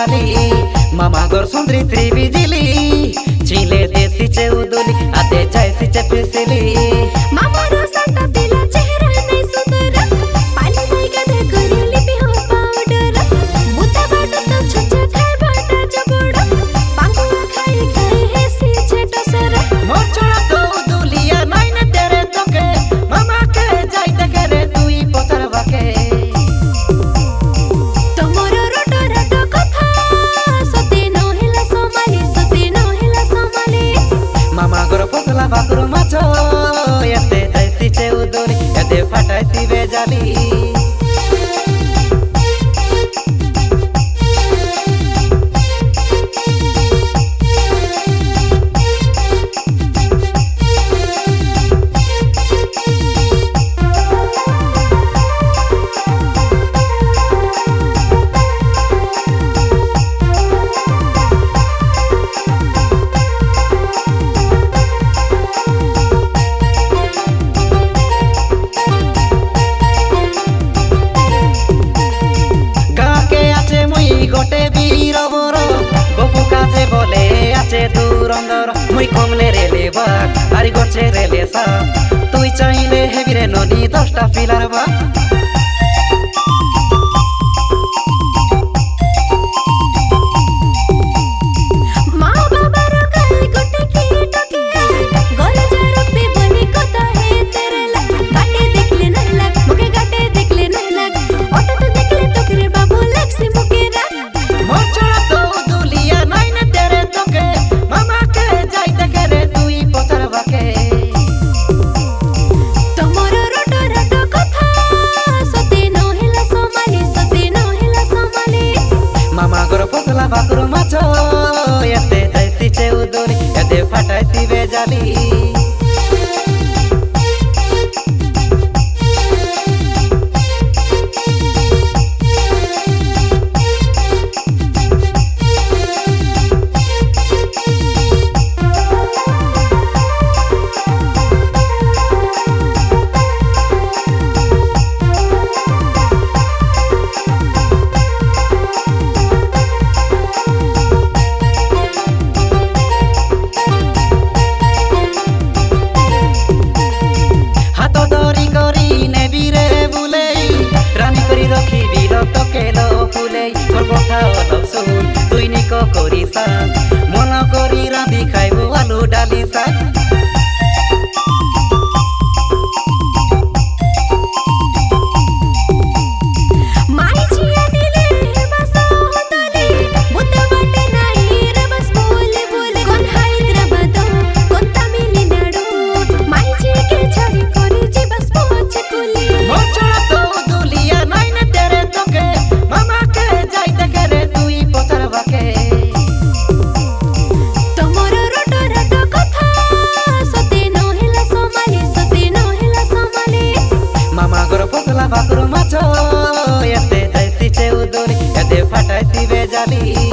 बाली मामा गोर सुंदरी त्रिबिजिली छिले देसी चे उदुली आते जैसी चे पिसली मामा रो संता तिला चेहरा नहीं सुंदर पानी नहीं गदे करी लिपि हो पाउडर बुता बाट तो छछ खाए बाट जबड़ पांगु खाए खाए है सी छेटो सर मोर छोड़ा तो उदुलिया नहीं न तेरे तोके मामा के जाई देखे रे तुई पोतर बाके पतला बाकुर माछो एते जैसी चे उदुली एते फटाइसी बेजाली गोटे वीर बर गपु काजे बोले आचे दुरंदर मुई कमले रेले बाग आरी गचे रेले सा तुई चाइले हेबिरे नदी 10टा पिलार बा पतला बाकुर माछो एते जैसी चे उदुली एते फटाइसी बेजाली केलो फुले तोर कथा अलग सुन तुई निको करी सा मन करी रांधि खाइबो आलू डाली सा पतला बाकुर माछो एते जैसी चे उदुली एते फटाइसी बेजाली।